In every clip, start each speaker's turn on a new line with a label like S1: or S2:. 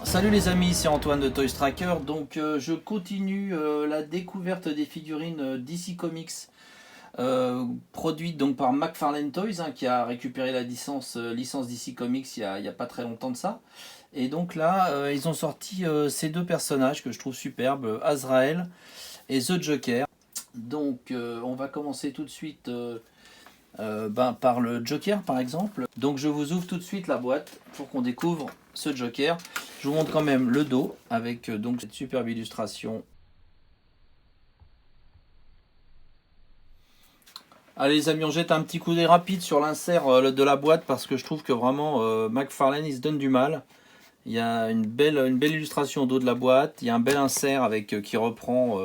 S1: Salut les amis, c'est Antoine de Toys Tracker. Donc je continue la découverte des figurines DC Comics produites donc par McFarlane Toys, hein, qui a récupéré la licence DC Comics il y a pas très longtemps de ça. Et donc là ils ont sorti ces deux personnages que je trouve superbes, Azrael et The Joker. Donc on va commencer tout de suite par le Joker par exemple. Donc je vous ouvre tout de suite la boîte pour qu'on découvre ce Joker. Je vous montre quand même le dos avec donc cette superbe illustration. Allez les amis, on jette un petit coup d'œil rapide sur l'insert de la boîte parce que je trouve que vraiment McFarlane il se donne du mal. Il y a une belle illustration au dos de la boîte, il y a un bel insert avec qui reprend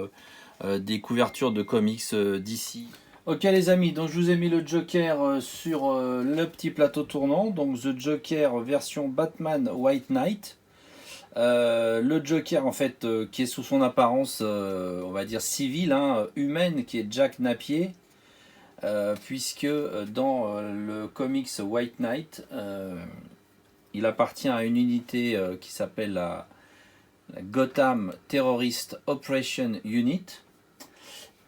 S1: des couvertures de comics d'ici. Ok les amis, donc je vous ai mis le Joker sur le petit plateau tournant, donc The Joker version Batman White Knight. Le Joker en fait qui est sous son apparence on va dire civile, hein, humaine, qui est Jack Napier, puisque dans le comics White Knight il appartient à une unité qui s'appelle la Gotham Terrorist Operation Unit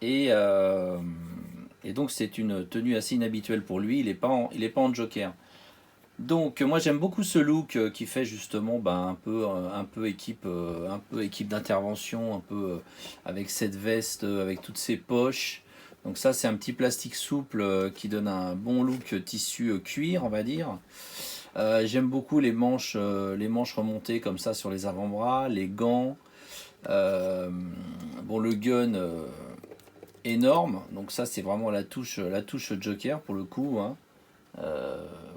S1: et donc c'est une tenue assez inhabituelle pour lui, il n'est pas en Joker. Donc moi j'aime beaucoup ce look qui fait justement un peu équipe d'intervention, un peu avec cette veste, avec toutes ses poches. Donc ça c'est un petit plastique souple qui donne un bon look tissu cuir on va dire. J'aime beaucoup les manches remontées comme ça sur les avant-bras, les gants. Bon le gun énorme, donc ça c'est vraiment la touche Joker pour le coup, hein.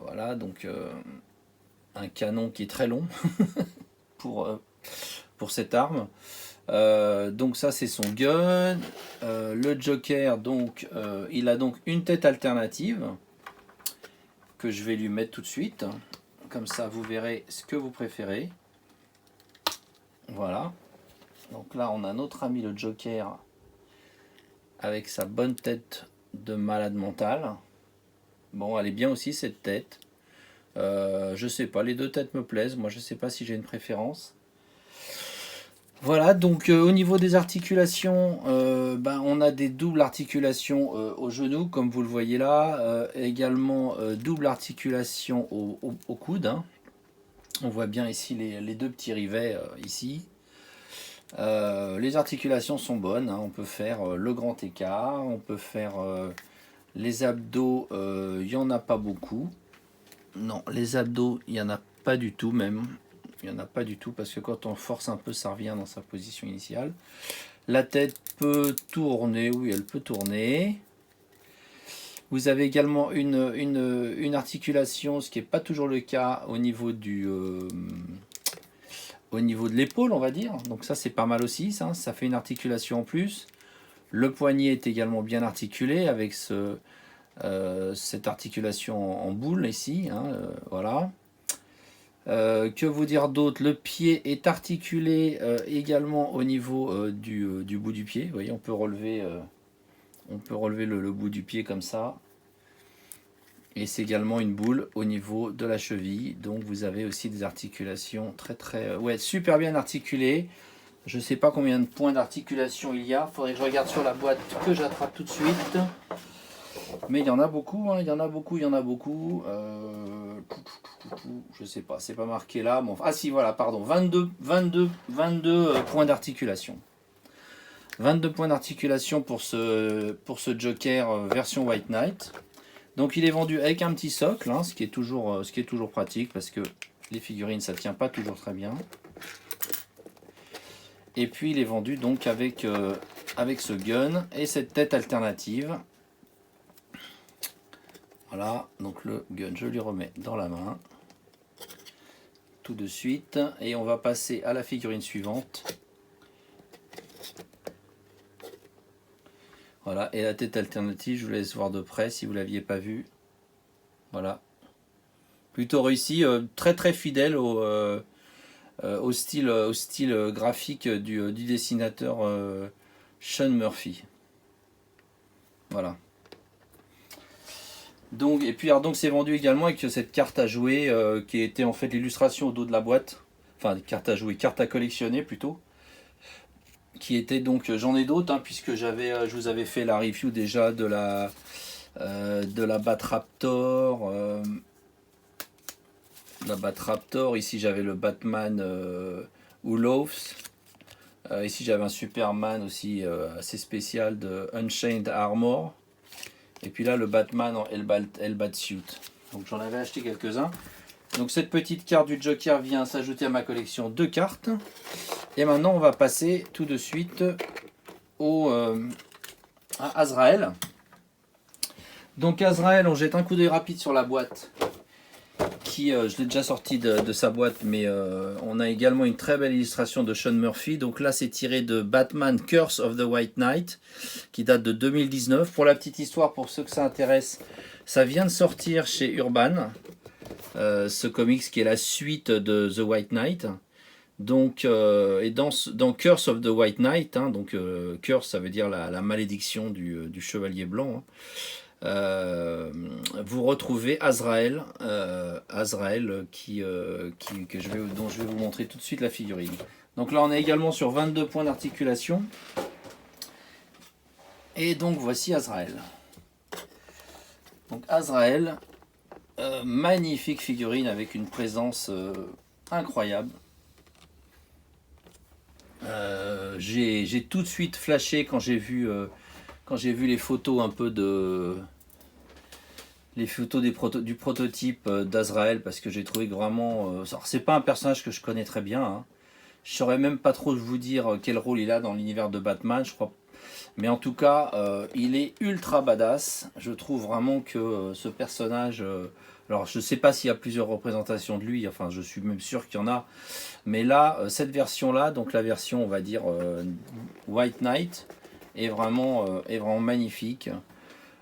S1: Voilà, donc un canon qui est très long pour cette arme. Donc ça c'est son gun. Le Joker, donc il a donc une tête alternative que je vais lui mettre tout de suite. Comme ça vous verrez ce que vous préférez. Voilà. Donc là on a notre ami le Joker avec sa bonne tête de malade mental. Bon, elle est bien aussi cette tête. Je sais pas, les deux têtes me plaisent. Moi, je sais pas si j'ai une préférence. Voilà, donc au niveau des articulations, on a des doubles articulations au genou, comme vous le voyez là. Également double articulation au coude, hein. On voit bien ici les deux petits rivets ici. Les articulations sont bonnes, hein. On peut faire le grand écart, on peut faire les abdos, il n'y en a pas beaucoup. Non, les abdos, il n'y en a pas du tout même. Il n'y en a pas du tout parce que quand on force un peu, ça revient dans sa position initiale. La tête peut tourner, oui, elle peut tourner. Vous avez également une articulation, ce qui n'est pas toujours le cas au niveau de l'épaule, on va dire. Donc ça, c'est pas mal aussi, ça fait une articulation en plus. Le poignet est également bien articulé avec cette articulation en boule ici, hein, voilà. Que vous dire d'autre? Le pied est articulé également au niveau du bout du pied. Vous voyez, on peut relever le bout du pied comme ça. Et c'est également une boule au niveau de la cheville. Donc vous avez aussi des articulations ouais, super bien articulées. Je ne sais pas combien de points d'articulation il y a. Il faudrait que je regarde sur la boîte que j'attrape tout de suite. Mais il y en a beaucoup, hein. Il y en a beaucoup. Je sais pas, c'est pas marqué là. Bon, ah si, voilà, pardon. 22 points d'articulation. 22 points d'articulation pour ce Joker version White Knight. Donc il est vendu avec un petit socle, hein, ce qui est toujours pratique parce que les figurines ça tient pas toujours très bien. Et puis il est vendu donc avec ce gun et cette tête alternative. Voilà, donc le gun je lui remets dans la main tout de suite et on va passer à la figurine suivante. Voilà, et la tête alternative je vous laisse voir de près si vous ne l'aviez pas vue. Voilà, plutôt réussi, très fidèle au style graphique du dessinateur Sean Murphy. Voilà. Donc, et puis alors, donc c'est vendu également avec cette carte à jouer qui était en fait l'illustration au dos de la boîte. Enfin, carte à jouer, carte à collectionner plutôt. Qui était donc, j'en ai d'autres, hein, puisque je vous avais fait la review déjà de la Batraptor. La Batraptor, ici j'avais le Batman Who Loves. Ici j'avais un Superman aussi assez spécial de Unchained Armor. Et puis là le Batman en Hellbat Suit. Donc j'en avais acheté quelques-uns. Donc cette petite carte du Joker vient s'ajouter à ma collection de cartes. Et maintenant on va passer tout de suite à Azrael. Donc Azrael, on jette un coup d'œil rapide sur la boîte. Je l'ai déjà sorti de sa boîte, mais on a également une très belle illustration de Sean Murphy. Donc là, c'est tiré de Batman Curse of the White Knight, qui date de 2019. Pour la petite histoire, pour ceux que ça intéresse, ça vient de sortir chez Urban, ce comics qui est la suite de The White Knight. Donc, et dans Curse of the White Knight, hein, donc Curse, ça veut dire la malédiction du chevalier blanc. Hein. Vous retrouvez Azrael, dont je vais vous montrer tout de suite la figurine. Donc là on est également sur 22 points d'articulation. Et donc voici Azrael. Donc Azrael, magnifique figurine avec une présence incroyable. J'ai tout de suite flashé quand j'ai vu les photos un peu du prototype d'Azrael, parce que j'ai trouvé que vraiment c'est pas un personnage que je connais très bien, hein. Je saurais même pas trop vous dire quel rôle il a dans l'univers de Batman, je crois, mais en tout cas il est ultra badass. Je trouve vraiment que ce personnage alors je sais pas s'il y a plusieurs représentations de lui, enfin je suis même sûr qu'il y en a, mais là cette version là, donc la version on va dire White Knight, est vraiment magnifique.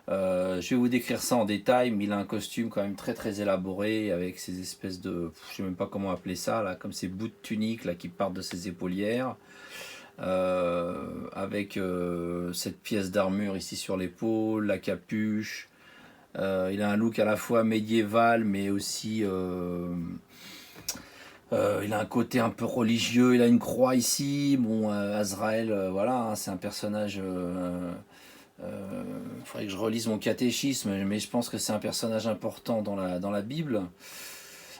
S1: Je vais vous décrire ça en détail, mais il a un costume quand même très très élaboré, avec ces espèces de, je sais même pas comment appeler ça là, comme ces bouts de tunique là qui partent de ses épaulières, avec cette pièce d'armure ici sur l'épaule, la capuche. Il a un look à la fois médiéval, mais aussi il a un côté un peu religieux. Il a une croix ici. Bon, Azrael, voilà, hein, c'est un personnage. Faudrait que je relise mon catéchisme, mais je pense que c'est un personnage important dans la Bible.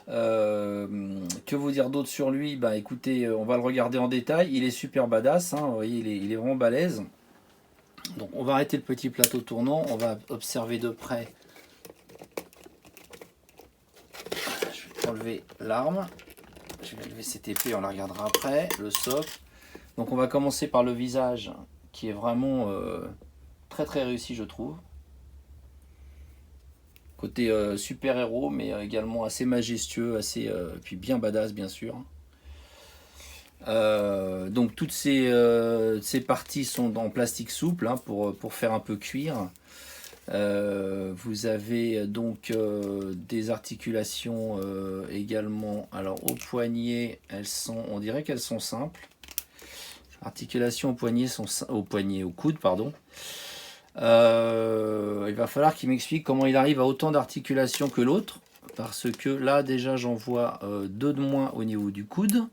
S1: Que vous dire d'autre sur lui? Bah écoutez, on va le regarder en détail. Il est super badass, hein, vous voyez, il est vraiment balèze. Donc on va arrêter le petit plateau tournant, on va observer de près. Je vais enlever l'arme, je vais enlever cette épée, on la regardera après, le socle. Donc on va commencer par le visage, qui est vraiment très très réussi, je trouve. Côté super héros, mais également assez majestueux, puis bien badass bien sûr. Donc toutes ces parties sont en plastique souple, hein, pour faire un peu cuir. Vous avez donc des articulations également. Alors au poignet, on dirait qu'elles sont simples. Articulations au coude, pardon. Il va falloir qu'il m'explique comment il arrive à autant d'articulations que l'autre, parce que là déjà j'en vois deux de moins au niveau du coude,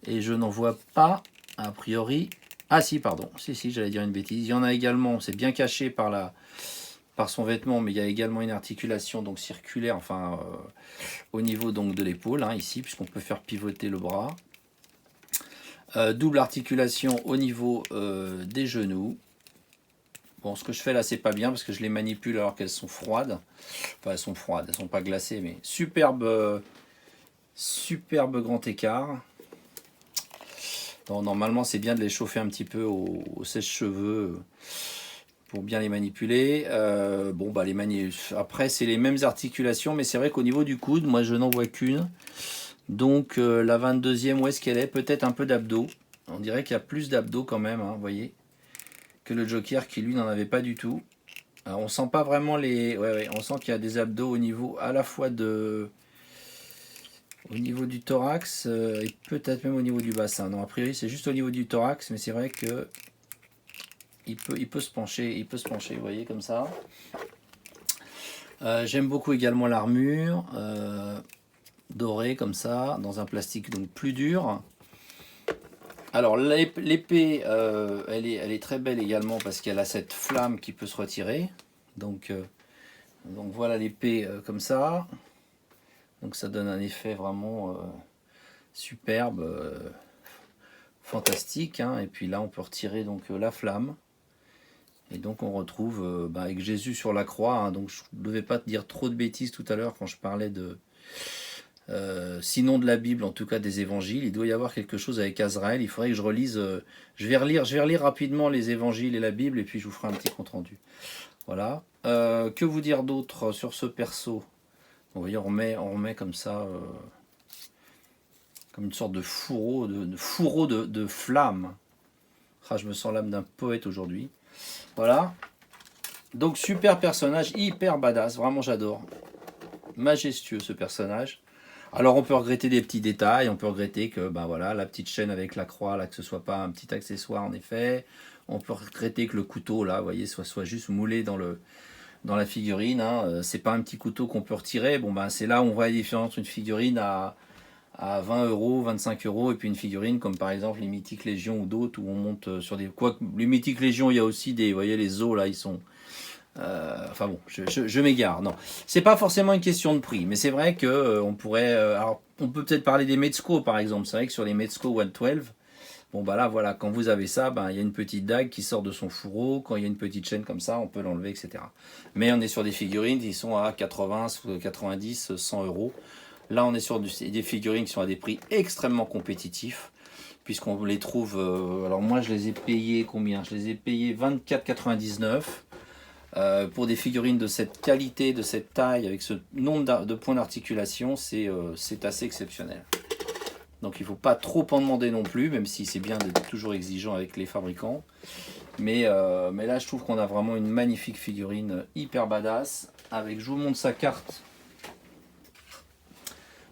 S1: et je n'en vois pas a priori. Ah si, pardon, si j'allais dire une bêtise. Il y en a également, c'est bien caché par son vêtement, mais il y a également une articulation donc circulaire, enfin au niveau donc de l'épaule, hein, ici, puisqu'on peut faire pivoter le bras. Double articulation au niveau des genoux. Bon, ce que je fais là, c'est pas bien parce que je les manipule alors qu'elles sont froides. Enfin, elles sont froides, elles sont pas glacées, mais superbe grand écart. Donc, normalement, c'est bien de les chauffer un petit peu au sèche-cheveux pour bien les manipuler. Après, c'est les mêmes articulations, mais c'est vrai qu'au niveau du coude, moi, je n'en vois qu'une. Donc, la 22e, où est-ce qu'elle est? Peut-être un peu d'abdos. On dirait qu'il y a plus d'abdos quand même, hein, vous voyez, que le Joker qui lui n'en avait pas du tout. Alors, on sent pas vraiment on sent qu'il y a des abdos au niveau à la fois au niveau du thorax et peut-être même au niveau du bassin. Non, a priori c'est juste au niveau du thorax, mais c'est vrai que il peut se pencher, vous voyez, comme ça. J'aime beaucoup également l'armure, dorée comme ça, dans un plastique donc plus dur. Alors l'épée, elle est très belle également parce qu'elle a cette flamme qui peut se retirer. Donc voilà l'épée comme ça. Donc ça donne un effet vraiment superbe, fantastique. Hein. Et puis là on peut retirer donc la flamme. Et donc on retrouve avec Jésus sur la croix. Hein. Donc je ne devais pas te dire trop de bêtises tout à l'heure quand je parlais de... sinon de la Bible, en tout cas des évangiles. Il doit y avoir quelque chose avec Azraël. Il faudrait que je relise. Je vais relire rapidement les évangiles et la Bible et puis je vous ferai un petit compte rendu. Voilà. Que vous dire d'autre sur ce perso? Vous voyez, on remet comme ça, comme une sorte de fourreau, de flamme. Ah, je me sens l'âme d'un poète aujourd'hui. Voilà. Donc super personnage, hyper badass. Vraiment j'adore. Majestueux ce personnage. Alors on peut regretter des petits détails, on peut regretter que ben voilà, la petite chaîne avec la croix, là, que ce soit pas un petit accessoire en effet. On peut regretter que le couteau, là, vous voyez, soit juste moulé dans la figurine. Hein. C'est pas un petit couteau qu'on peut retirer. Bon ben c'est là où on voit la différence entre une figurine à 20 euros, 25 euros, et puis une figurine comme par exemple les Mythiques Légion ou d'autres où on monte sur des... Quoi, les Mythiques Légion, il y a aussi des... Vous voyez les os là, ils sont... enfin bon, je m'égare. Non, c'est pas forcément une question de prix, mais c'est vrai que on pourrait. Alors, on peut peut-être parler des Mezco par exemple. C'est vrai que sur les Mezco 112, bon bah là voilà, quand vous avez ça, ben il y a une petite dague qui sort de son fourreau. Quand il y a une petite chaîne comme ça, on peut l'enlever, etc. Mais on est sur des figurines qui sont à 80, 90, 100 euros. Là, on est sur des figurines qui sont à des prix extrêmement compétitifs. Puisqu'on les trouve. Alors moi, je les ai payés combien? Je les ai payés 24,99. Pour des figurines de cette qualité, de cette taille, avec ce nombre de points d'articulation, c'est assez exceptionnel. Donc il ne faut pas trop en demander non plus, même si c'est bien d'être toujours exigeant avec les fabricants. Mais là, je trouve qu'on a vraiment une magnifique figurine hyper badass. Avec, je vous montre sa carte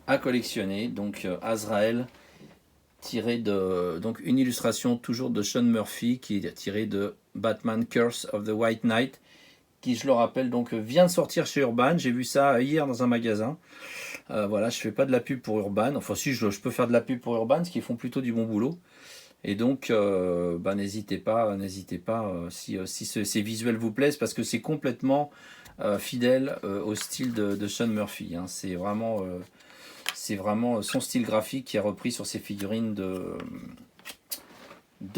S1: à collectionner. Donc Azraël, tiré de... Donc une illustration toujours de Sean Murphy, qui est tirée de Batman Curse of the White Knight, qui, je le rappelle, donc vient de sortir chez Urban. J'ai vu ça hier dans un magasin. Voilà, je fais pas de la pub pour Urban. Enfin, si, je peux faire de la pub pour Urban, parce qu'ils font plutôt du bon boulot. Et donc, n'hésitez pas si ces visuels vous plaisent, parce que c'est complètement fidèle au style de Sean Murphy. Hein. C'est vraiment son style graphique qui est repris sur ces figurines de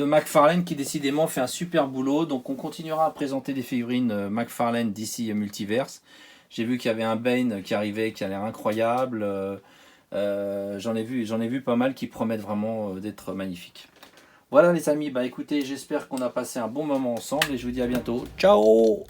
S1: McFarlane, qui décidément fait un super boulot. Donc on continuera à présenter des figurines McFarlane d'ici Multiverse. J'ai vu qu'il y avait un Bane qui arrivait, qui a l'air incroyable. J'en ai vu pas mal qui promettent vraiment d'être magnifiques. Voilà les amis, bah écoutez, j'espère qu'on a passé un bon moment ensemble et je vous dis à bientôt. Ciao!